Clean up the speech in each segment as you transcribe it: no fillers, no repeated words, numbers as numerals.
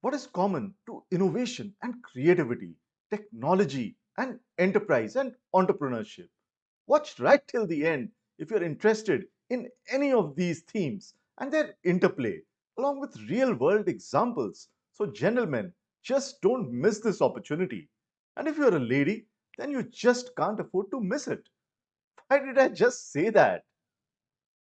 What is common to innovation and creativity, technology and enterprise and entrepreneurship? Watch right till the end if you're interested in any of these themes and their interplay, along with real world examples. So, gentlemen, just don't miss this opportunity. And if you're a lady, then you just can't afford to miss it. Why did I just say that?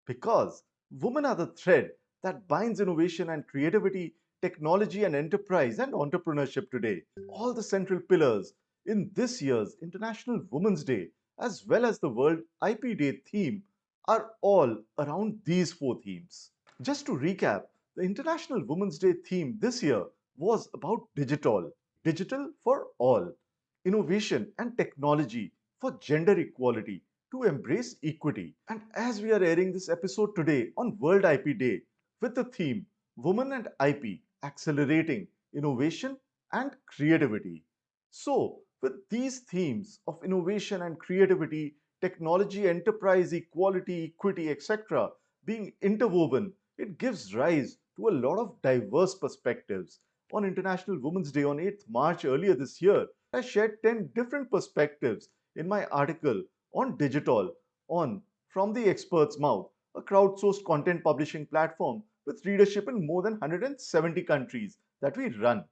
Because women are the thread that binds innovation and creativity, technology and enterprise and entrepreneurship today. All the central pillars in this year's International Women's Day, as well as the World IP Day theme, are all around these four themes. Just to recap, the International Women's Day theme this year was about DigitALL, digital for all, innovation and technology for gender equality to embrace equity. And as we are airing this episode today on World IP Day with the theme Women and IP Accelerating Innovation and Creativity. So, with these themes of innovation and creativity, technology, enterprise, equality, equity, etc., being interwoven, it gives rise to a lot of diverse perspectives. On International Women's Day on 8th March earlier this year, I shared 10 different perspectives in my article on DigitALL on From the Expert's Mouth, a crowdsourced content publishing platform with readership in more than 170 countries that we run.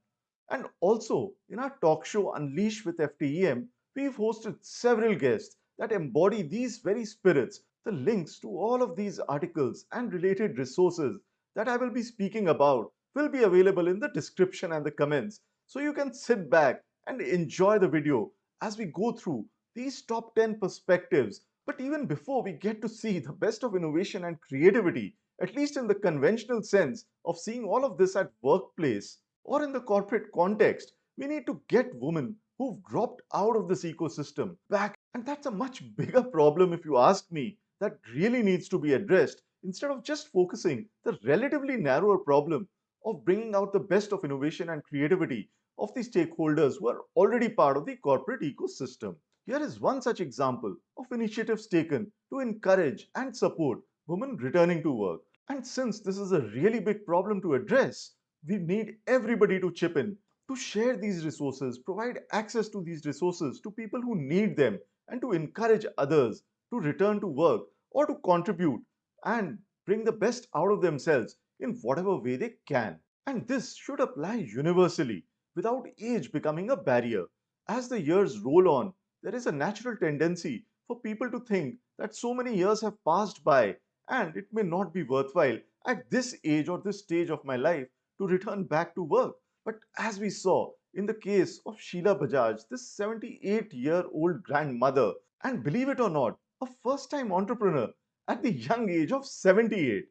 And also, in our talk show Unleash with FTEM, we've hosted several guests that embody these very spirits. The links to all of these articles and related resources that I will be speaking about will be available in the description and the comments. So you can sit back and enjoy the video as we go through these top 10 perspectives. But even before we get to see the best of innovation and creativity, at least in the conventional sense of seeing all of this at workplace or in the corporate context, we need to get women who've dropped out of this ecosystem back. And that's a much bigger problem, if you ask me, that really needs to be addressed instead of just focusing the relatively narrower problem of bringing out the best of innovation and creativity of the stakeholders who are already part of the corporate ecosystem. Here is one such example of initiatives taken to encourage and support women returning to work. And since this is a really big problem to address, we need everybody to chip in to share these resources, provide access to these resources to people who need them, and to encourage others to return to work or to contribute and bring the best out of themselves in whatever way they can. And this should apply universally without age becoming a barrier. As the years roll on, there is a natural tendency for people to think that so many years have passed by and it may not be worthwhile at this age or this stage of my life to return back to work. But as we saw in the case of Sheila Bajaj, this 78-year-old grandmother, and believe it or not, a first time entrepreneur at the young age of 78,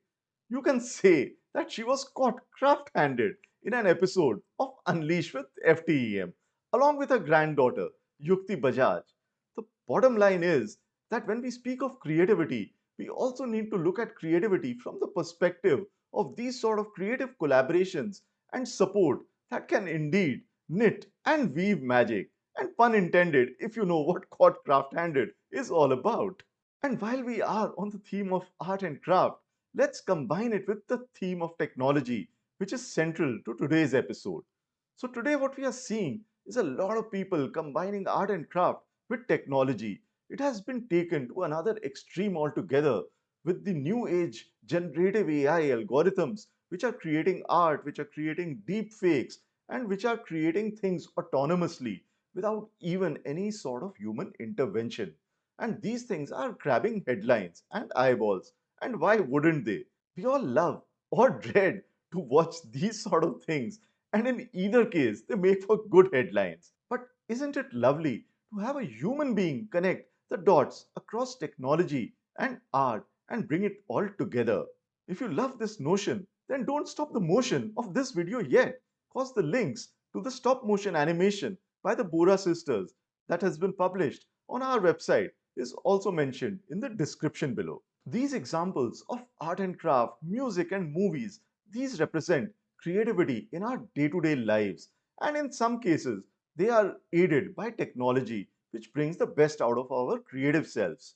you can say that she was caught craft handed in an episode of Unleash with FTEM, along with her granddaughter, Yukti Bajaj. The bottom line is that when we speak of creativity, we also need to look at creativity from the perspective of these sort of creative collaborations and support that can indeed knit and weave magic. And pun intended, if you know what caught craft handed is all about. And while we are on the theme of art and craft, let's combine it with the theme of technology, which is central to today's episode. So, today, what we are seeing is a lot of people combining art and craft with technology. It has been taken to another extreme altogether with the new age generative AI algorithms, which are creating art, which are creating deep fakes, and which are creating things autonomously without even any sort of human intervention. And these things are grabbing headlines and eyeballs. And why wouldn't they? We all love or dread to watch these sort of things. And in either case, they make for good headlines. But isn't it lovely to have a human being connect the dots across technology and art and bring it all together? If you love this notion, then don't stop the motion of this video yet, cause the links to the stop motion animation by the Bora sisters that has been published on our website is also mentioned in the description below. These examples of art and craft, music and movies, these represent creativity in our day-to-day lives, and in some cases they are aided by technology which brings the best out of our creative selves.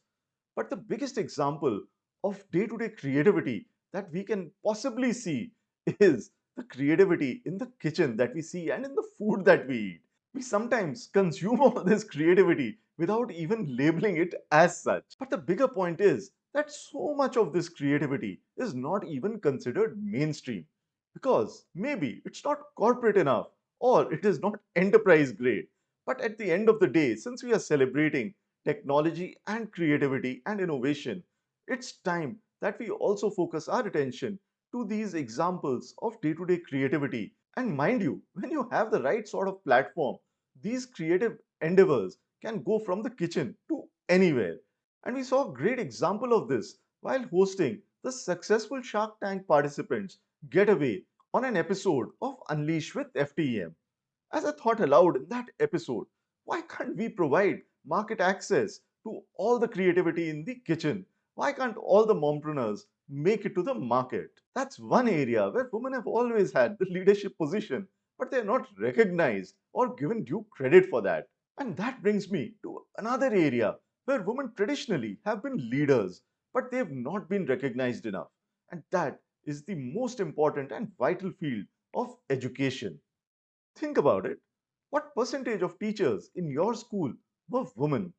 But the biggest example of day-to-day creativity that we can possibly see is the creativity in the kitchen that we see and in the food that we eat. We sometimes consume all this creativity without even labeling it as such. But the bigger point is that so much of this creativity is not even considered mainstream because maybe it's not corporate enough or it is not enterprise grade. But at the end of the day, since we are celebrating technology and creativity and innovation, it's time that we also focus our attention to these examples of day to day creativity. And mind you, when you have the right sort of platform, these creative endeavors can go from the kitchen to anywhere. And we saw a great example of this while hosting the successful Shark Tank participants getaway on an episode of Unleash with FTEM. As I thought aloud in that episode, why can't we provide market access to all the creativity in the kitchen? Why can't all the mompreneurs make it to the market? That's one area where women have always had the leadership position, but they're not recognized or given due credit for that. And that brings me to another area where women traditionally have been leaders, but they've not been recognized enough. And that is the most important and vital field of education. Think about it. What percentage of teachers in your school were women?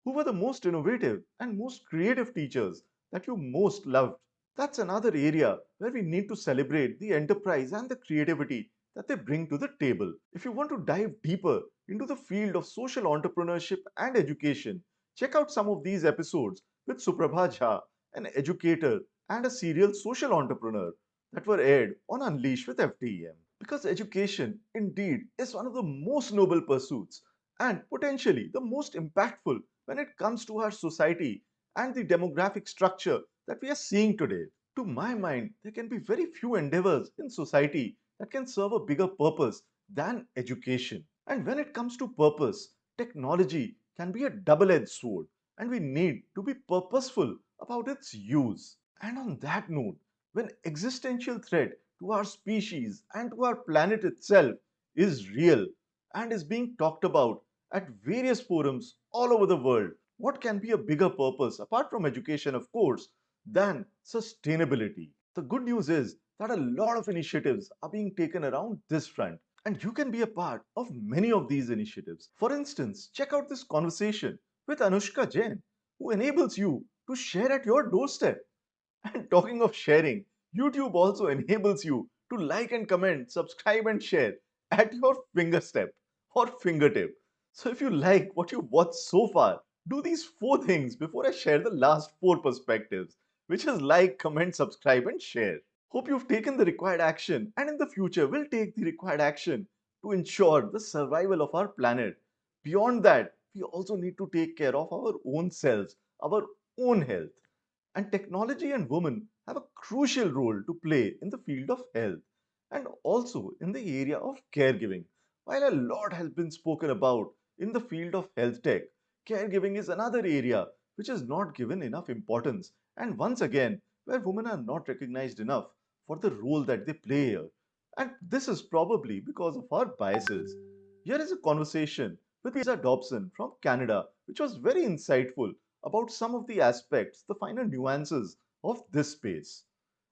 Who were the most innovative and most creative teachers that you most loved? That's another area where we need to celebrate the enterprise and the creativity that they bring to the table. If you want to dive deeper into the field of social entrepreneurship and education, check out some of these episodes with Suprabha Jha, an educator and a serial social entrepreneur, that were aired on Unleash with FTEM. Because education, indeed, is one of the most noble pursuits and potentially the most impactful when it comes to our society and the demographic structure that we are seeing today. To my mind, there can be very few endeavors in society that can serve a bigger purpose than education. And when it comes to purpose, technology can be a double edged sword, and we need to be purposeful about its use. And on that note, when existential threat to our species and to our planet itself is real and is being talked about at various forums all over the world, what can be a bigger purpose, apart from education, of course, than sustainability? The good news is that a lot of initiatives are being taken around this front, and you can be a part of many of these initiatives. For instance, check out this conversation with Anushka Jain, who enables you to share at your doorstep. And talking of sharing, YouTube also enables you to like and comment, subscribe and share at your fingerstep or fingertip. So if you like what you've watched so far, do these four things before I share the last four perspectives, which is like, comment, subscribe and share. Hope you've taken the required action and in the future will take the required action to ensure the survival of our planet. Beyond that, we also need to take care of our own selves, our own health. And technology and women have a crucial role to play in the field of health and also in the area of caregiving. While a lot has been spoken about in the field of health tech, caregiving is another area which is not given enough importance, and once again, where women are not recognized enough for the role that they play here. And this is probably because of our biases. Here is a conversation with Lisa Dobson from Canada, which was very insightful about some of the aspects, the finer nuances of this space.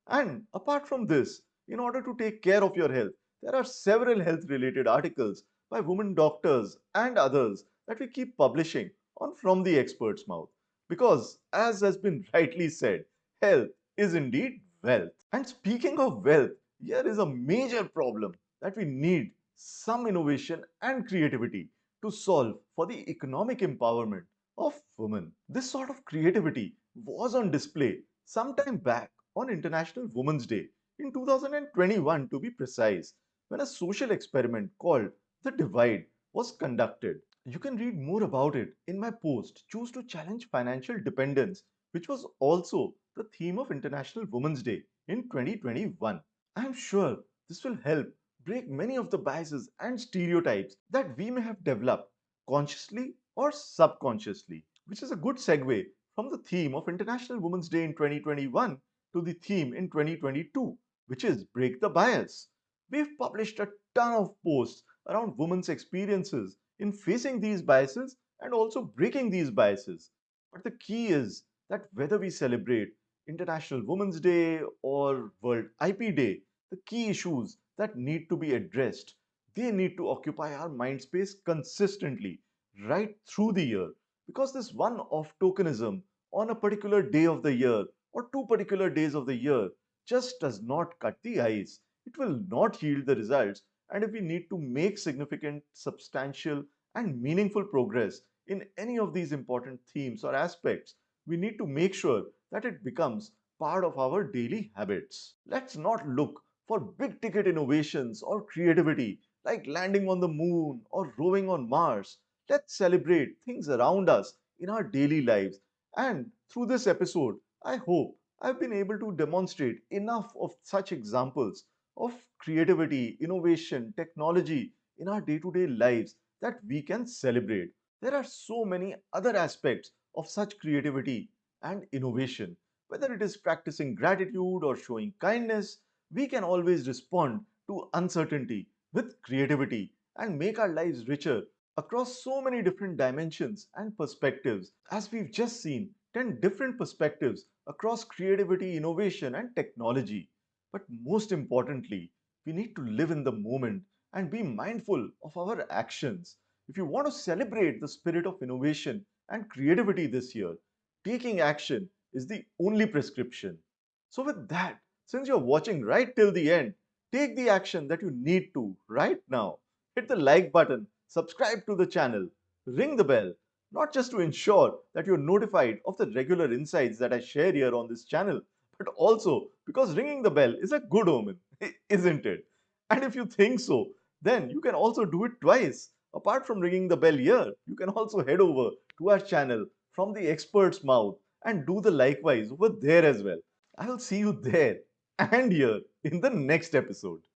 And apart from this, in order to take care of your health, there are several health related articles by women doctors and others that we keep publishing on From the Expert's Mouth. Because, as has been rightly said, health is indeed wealth. And speaking of wealth, here is a major problem that we need some innovation and creativity to solve for the economic empowerment of women. This sort of creativity was on display sometime back on International Women's Day in 2021 to be precise, when a social experiment called The Divide was conducted. You can read more about it in my post, Choose to Challenge Financial Dependence, which was also the theme of International Women's Day in 2021. I am sure this will help break many of the biases and stereotypes that we may have developed consciously or subconsciously, which is a good segue from the theme of International Women's Day in 2021 to the theme in 2022, which is Break the Bias. We've published a ton of posts around women's experiences in facing these biases and also breaking these biases. But the key is that whether we celebrate International Women's Day or World IP Day, the key issues that need to be addressed. They need to occupy our mind space consistently right through the year, because this one off tokenism on a particular day of the year or two particular days of the year just does not cut the ice. It will not yield the results. And if we need to make significant, substantial, and meaningful progress in any of these important themes or aspects, we need to make sure that it becomes part of our daily habits. Let's not look for big ticket innovations or creativity like landing on the moon or rowing on Mars. Let's celebrate things around us in our daily lives. And through this episode, I hope I've been able to demonstrate enough of such examples of creativity, innovation, technology in our day to day lives that we can celebrate. There are so many other aspects of such creativity and innovation. Whether it is practicing gratitude or showing kindness, we can always respond to uncertainty with creativity and make our lives richer across so many different dimensions and perspectives. As we've just seen, 10 different perspectives across creativity, innovation, and technology. But most importantly, we need to live in the moment and be mindful of our actions. If you want to celebrate the spirit of innovation and creativity this year, taking action is the only prescription. So, with that, since you're watching right till the end, take the action that you need to right now. Hit the like button, subscribe to the channel, ring the bell, not just to ensure that you're notified of the regular insights that I share here on this channel, but also because ringing the bell is a good omen, isn't it? And if you think so, then you can also do it twice. Apart from ringing the bell here, you can also head over to our channel from the expert's mouth and do the likewise over there as well. I will see you there and here in the next episode.